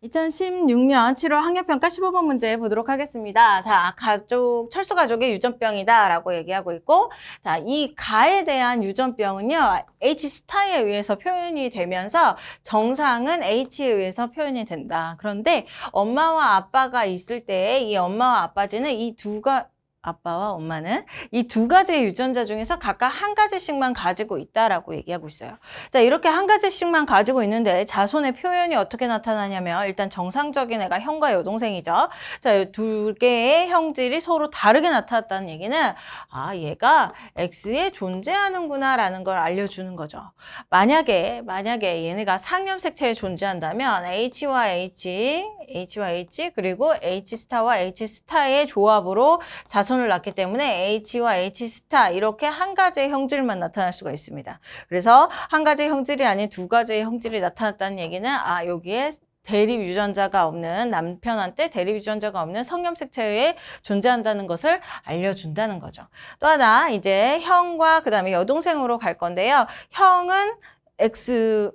2016년 7월 학력평가 15번 문제 보도록 하겠습니다. 자, 철수 가족의 유전병이다 라고 얘기하고 있고, 자, 이 가에 대한 유전병은요, H 스타에 의해서 표현이 되면서 정상은 H에 의해서 표현이 된다. 그런데 엄마와 아빠가 있을 때 이 엄마와 아빠지는 아빠와 엄마는 이 두 가지의 유전자 중에서 각각 한 가지씩만 가지고 있다라고 얘기하고 있어요. 자, 이렇게 한 가지씩만 가지고 있는데 자손의 표현이 어떻게 나타나냐면 일단 정상적인 애가 형과 여동생이죠. 자, 두 개의 형질이 서로 다르게 나타났다는 얘기는 얘가 X에 존재하는구나 라는 걸 알려주는 거죠. 만약에 얘네가 상염색체에 존재한다면 H와 H 그리고 H 스타와 H 스타의 조합으로 자손을 낳기 때문에 H와 H 스타 이렇게 한 가지의 형질만 나타날 수가 있습니다. 그래서 한 가지의 형질이 아닌 두 가지의 형질이 나타났다는 얘기는 여기에 대립 유전자가 없는 남편한테 대립 유전자가 없는 성염색체에 존재한다는 것을 알려준다는 거죠. 또 하나 이제 형과 그 다음에 여동생으로 갈 건데요. 형은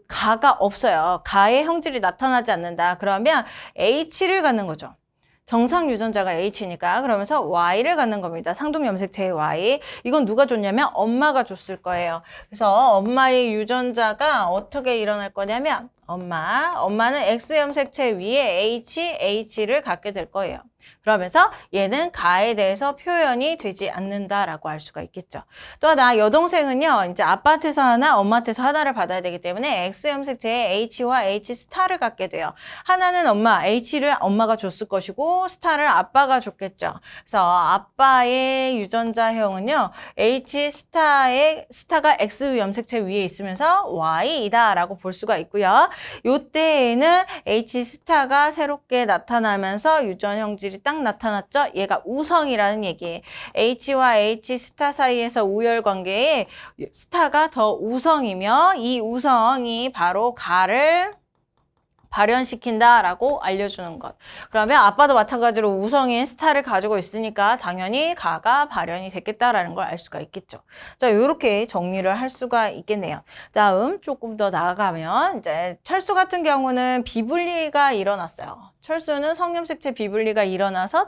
가가 없어요. 가의 형질이 나타나지 않는다. 그러면 H를 갖는 거죠. 정상 유전자가 H니까 그러면서 Y를 갖는 겁니다. 상동염색체의 Y. 이건 누가 줬냐면 엄마가 줬을 거예요. 그래서 엄마의 유전자가 어떻게 일어날 거냐면 엄마는 X염색체 위에 H를 갖게 될 거예요. 그러면서 얘는 가에 대해서 표현이 되지 않는다라고 할 수가 있겠죠. 또 하나 여동생은요. 이제 아빠한테서 하나, 엄마한테서 하나를 받아야 되기 때문에 X염색체에 H와 H 스타를 갖게 돼요. 하나는 H를 엄마가 줬을 것이고 스타를 아빠가 줬겠죠. 그래서 아빠의 유전자형은요. H 스타가 X 염색체 위에 있으면서 Y이다라고 볼 수가 있고요. 요때에는 H 스타가 새롭게 나타나면서 유전 형질이 딱 나타났죠. 얘가 우성이라는 얘기예요. H와 H 스타 사이에서 우열 관계에 스타가 더 우성이며 이 우성이 바로 가를 발현시킨다라고 알려주는 것. 그러면 아빠도 마찬가지로 우성인 스타를 가지고 있으니까 당연히 가가 발현이 됐겠다라는 걸 알 수가 있겠죠. 자, 이렇게 정리를 할 수가 있겠네요. 다음 조금 더 나아가면 이제 철수 같은 경우는 비분리가 일어났어요. 철수는 성염색체 비분리가 일어나서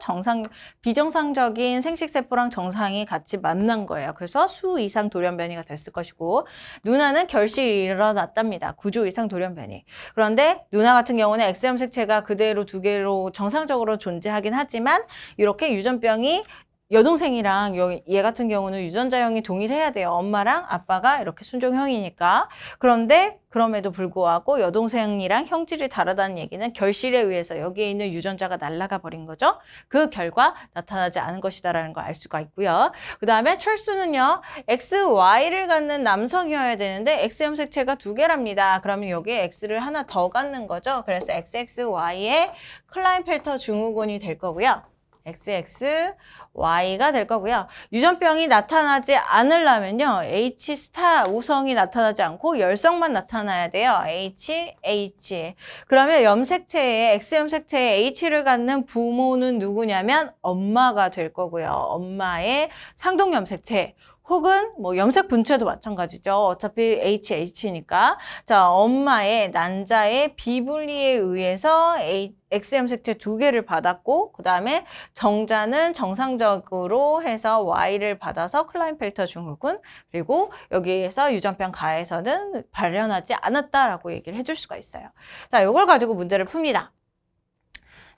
비정상적인 생식세포랑 정상이 같이 만난 거예요. 그래서 수 이상 돌연변이가 됐을 것이고 누나는 결실이 일어났답니다. 9조 이상 돌연변이. 그런데 누나 같은 경우는 X염색체가 그대로 두 개로 정상적으로 존재하긴 하지만 이렇게 유전병이 여동생이랑 얘 같은 경우는 유전자형이 동일해야 돼요. 엄마랑 아빠가 이렇게 순종형이니까. 그런데 그럼에도 불구하고 여동생이랑 형질이 다르다는 얘기는 결실에 의해서 여기에 있는 유전자가 날아가 버린 거죠. 그 결과 나타나지 않은 것이다라는 걸 알 수가 있고요. 그 다음에 철수는요. XY를 갖는 남성이어야 되는데 X염색체가 두 개랍니다. 그러면 여기에 X를 하나 더 갖는 거죠. 그래서 XXY의 클라인펠터 증후군이 될 거고요. XXY가 될 거고요. 유전병이 나타나지 않으려면요. H 스타 우성이 나타나지 않고 열성만 나타나야 돼요. H. 그러면 염색체에 X염색체에 H를 갖는 부모는 누구냐면 엄마가 될 거고요. 엄마의 상동염색체. 혹은 염색 분체도 마찬가지죠. 어차피 H니까. 자, 엄마의 난자의 비분리에 의해서 X염색체 두 개를 받았고 그 다음에 정자는 정상적으로 해서 Y를 받아서 클라인펠터 증후군 그리고 여기에서 유전병 가에서는 발현하지 않았다라고 얘기를 해줄 수가 있어요. 자, 이걸 가지고 문제를 풉니다.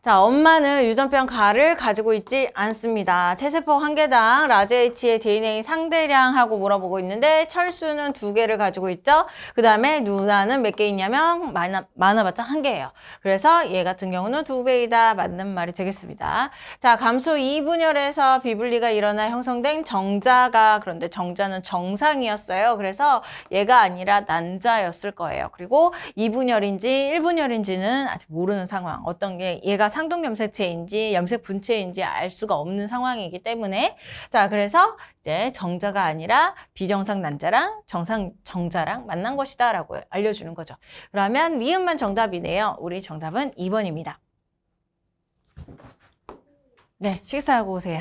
자, 엄마는 유전병 가를 가지고 있지 않습니다. 체세포 한 개당 라지 H의 DNA 상대량하고 물어보고 있는데 철수는 두 개를 가지고 있죠. 그 다음에 누나는 몇 개 있냐면 많아봤자 한 개예요. 그래서 얘 같은 경우는 두 배이다. 맞는 말이 되겠습니다. 자, 감수 2분열에서 비분리가 일어나 형성된 정자가 그런데 정자는 정상이었어요. 그래서 얘가 아니라 난자였을 거예요. 그리고 2분열인지 1분열인지는 아직 모르는 상황. 어떤 게 얘가 상동염색체인지 염색 분체인지 알 수가 없는 상황이기 때문에 자, 그래서 이제 정자가 아니라 비정상 난자랑 정상 정자랑 만난 것이다 라고 알려주는 거죠. 그러면 니은만 정답이네요. 우리 정답은 2번입니다. 네, 식사하고 오세요.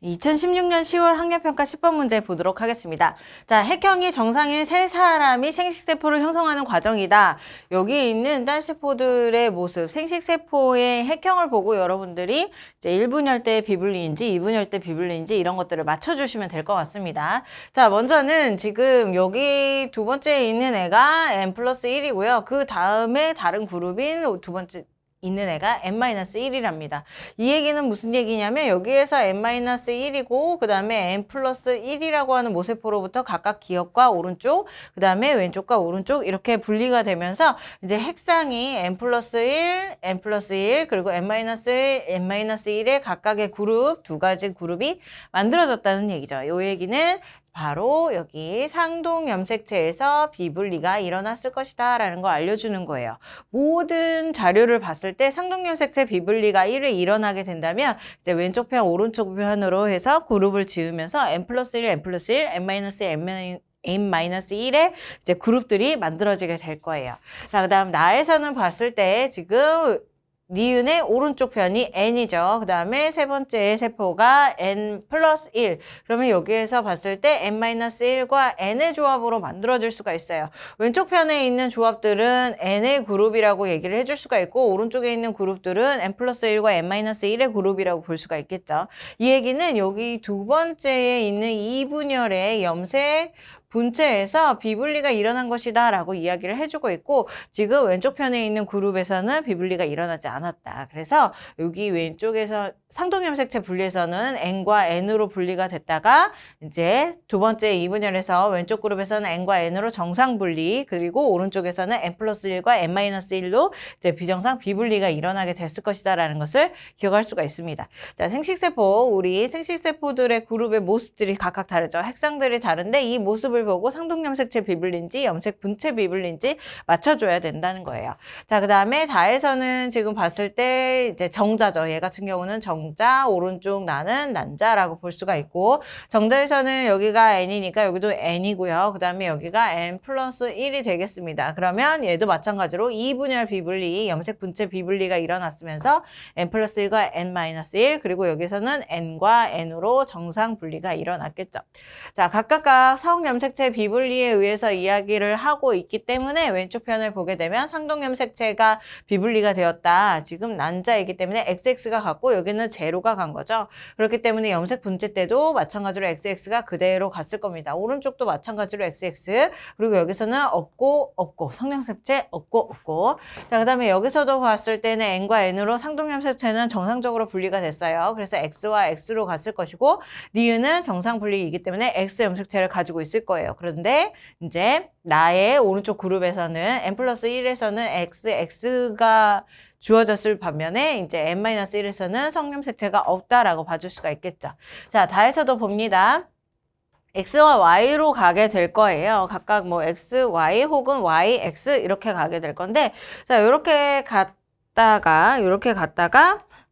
2016년 10월 학력평가 10번 문제 보도록 하겠습니다. 자, 핵형이 정상인 3사람이 생식세포를 형성하는 과정이다. 여기 있는 딸세포들의 모습, 생식세포의 핵형을 보고 여러분들이 이제 1분열 때 비분리인지 2분열 때 비분리인지 이런 것들을 맞춰주시면 될 것 같습니다. 자, 먼저는 지금 여기 두 번째에 있는 애가 n+1이고요. 그 다음에 다른 그룹인 두 번째 있는 애가 n-1이랍니다. 이 얘기는 무슨 얘기냐면 여기에서 n-1이고 그 다음에 n+1이라고 하는 모세포로부터 각각 기역과 오른쪽, 그 다음에 왼쪽과 오른쪽 이렇게 분리가 되면서 이제 핵상이 n+1, n+1 그리고 n-1, n-1의 각각의 그룹, 두 가지 그룹이 만들어졌다는 얘기죠. 이 얘기는 바로 여기 상동염색체에서 비분리가 일어났을 것이다 라는 걸 알려주는 거예요. 모든 자료를 봤을 때 상동염색체 비분리가 1회 일어나게 된다면 이제 왼쪽 편, 오른쪽 편으로 해서 그룹을 지으면서 n+1, n+1, n-1, n-1의 이제 그룹들이 만들어지게 될 거예요. 자, 그 다음 나에서는 봤을 때 지금 니은의 오른쪽 편이 n이죠. 그 다음에 세 번째 세포가 n+1. 그러면 여기에서 봤을 때 n-1과 n의 조합으로 만들어질 수가 있어요. 왼쪽 편에 있는 조합들은 n의 그룹이라고 얘기를 해줄 수가 있고 오른쪽에 있는 그룹들은 n+1과 n-1의 그룹이라고 볼 수가 있겠죠. 이 얘기는 여기 두 번째에 있는 2분열의 염색 분체에서 비분리가 일어난 것이다 라고 이야기를 해주고 있고 지금 왼쪽 편에 있는 그룹에서는 비분리가 일어나지 않았다. 그래서 여기 왼쪽에서 상동염색체 분리에서는 n과 n으로 분리가 됐다가 이제 두 번째 2분열에서 왼쪽 그룹에서는 n과 n으로 정상 분리 그리고 오른쪽에서는 n+1과 n-1로 이제 비정상 비분리가 일어나게 됐을 것이다 라는 것을 기억할 수가 있습니다. 자, 생식세포, 우리 생식세포들의 그룹의 모습들이 각각 다르죠. 핵상들이 다른데 이 모습을 보고 상동염색체 비분리인지 염색 분체 비분리인지 맞춰줘야 된다는 거예요. 자, 그 다음에 다에서는 지금 봤을 때 이제 정자죠. 얘 같은 경우는 정자, 오른쪽 나는 난자라고 볼 수가 있고 정자에서는 여기가 n이니까 여기도 n이고요. 그 다음에 여기가 n+1이 되겠습니다. 그러면 얘도 마찬가지로 2분열 비분리, 염색 분체 비분리가 일어났으면서 n+1과 n-1 그리고 여기서는 n과 n으로 정상 분리가 일어났겠죠. 자, 각각 성염색체 비분리에 의해서 이야기를 하고 있기 때문에 왼쪽 편을 보게 되면 상동염색체가 비분리가 되었다. 지금 난자이기 때문에 XX가 같고 여기는 제로가 간 거죠. 그렇기 때문에 염색 분체 때도 마찬가지로 XX가 그대로 갔을 겁니다. 오른쪽도 마찬가지로 XX 그리고 여기서는 없고 성염색체 없고 자, 그 다음에 여기서도 봤을 때는 N과 N으로 상동염색체는 정상적으로 분리가 됐어요. 그래서 X와 X로 갔을 것이고 니은은 정상 분리이기 때문에 X 염색체를 가지고 있을 거예요. 그런데 이제 나의 오른쪽 그룹에서는 n+1에서는 x가 주어졌을 반면에 이제 n-1에서는 성염색체가 없다라고 봐줄 수가 있겠죠. 자, 다에서도 봅니다. x와 y로 가게 될 거예요. 각각 뭐 x, y 혹은 y, x 이렇게 가게 될 건데 자, 이렇게 갔다가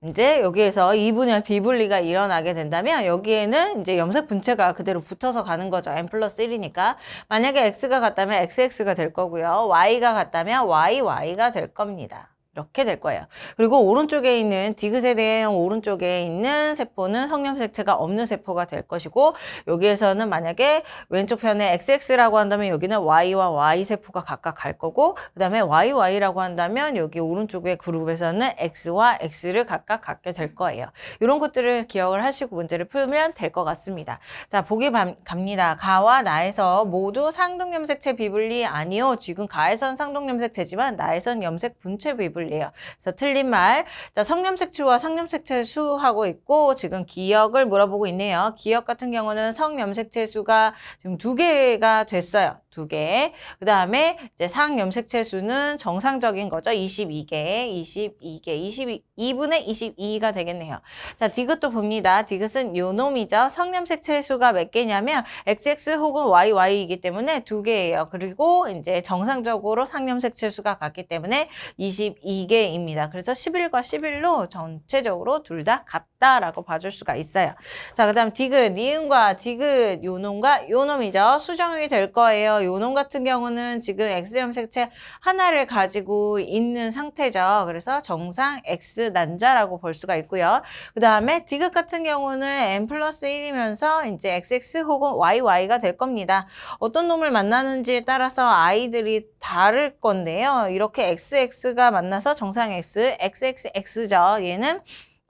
이제 여기에서 2분열 비분리가 일어나게 된다면 여기에는 이제 염색 분체가 그대로 붙어서 가는 거죠. n+1이니까. 만약에 x가 같다면 xx가 될 거고요. y가 같다면 yy가 될 겁니다. 이렇게 될 거예요. 그리고 오른쪽에 있는 디귿에 대한 오른쪽에 있는 세포는 성염색체가 없는 세포가 될 것이고 여기에서는 만약에 왼쪽 편에 XX라고 한다면 여기는 Y와 Y 세포가 각각 갈 거고 그 다음에 YY라고 한다면 여기 오른쪽의 그룹에서는 X와 X를 각각 갖게 될 거예요. 이런 것들을 기억을 하시고 문제를 풀면 될 것 같습니다. 자, 보기 갑니다. 가와 나에서 모두 상동염색체 비분리 아니요. 지금 가에선 상동염색체지만 나에선 염색 분체 비분리 이에요. 그래서 틀린 말. 자, 성염색추와 상염색체 수하고 있고 지금 기역을 물어보고 있네요. 기역 같은 경우는 성염색체 수가 지금 2개가 됐어요. 2개. 그 다음에 이제 상염색체 수는 정상적인 거죠. 22개, 22분의 22가 되겠네요. 자, 디귿도 봅니다. 디귿은 요 놈이죠. 성염색체 수가 몇 개냐면 XX 혹은 YY이기 때문에 2개예요. 그리고 이제 정상적으로 상염색체 수가 같기 때문에 22개입니다. 그래서 11과 11로 전체적으로 둘 다 같다라고 봐줄 수가 있어요. 자, 그 다음 디귿, 니은과 디귿, 요 놈과 요 놈이죠. 수정이 될 거예요. 요 놈 같은 경우는 지금 X염색체 하나를 가지고 있는 상태죠. 그래서 정상 X 난자라고 볼 수가 있고요. 그 다음에 디귿 같은 경우는 N 플러스 1이면서 이제 XX 혹은 YY가 될 겁니다. 어떤 놈을 만나는지에 따라서 아이들이 다를 건데요. 이렇게 XX가 만나서 정상 X, XXX죠. 얘는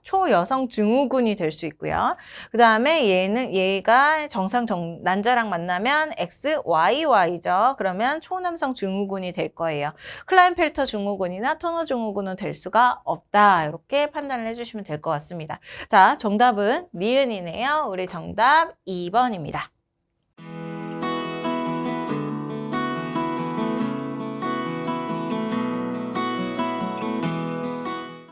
초여성 증후군이 될 수 있고요. 그 다음에 얘가 난자랑 만나면 XYY죠. 그러면 초남성 증후군이 될 거예요. 클라인펠터 증후군이나 터너 증후군은 될 수가 없다. 이렇게 판단을 해주시면 될 것 같습니다. 자, 정답은 니은이네요. 우리 정답 2번입니다.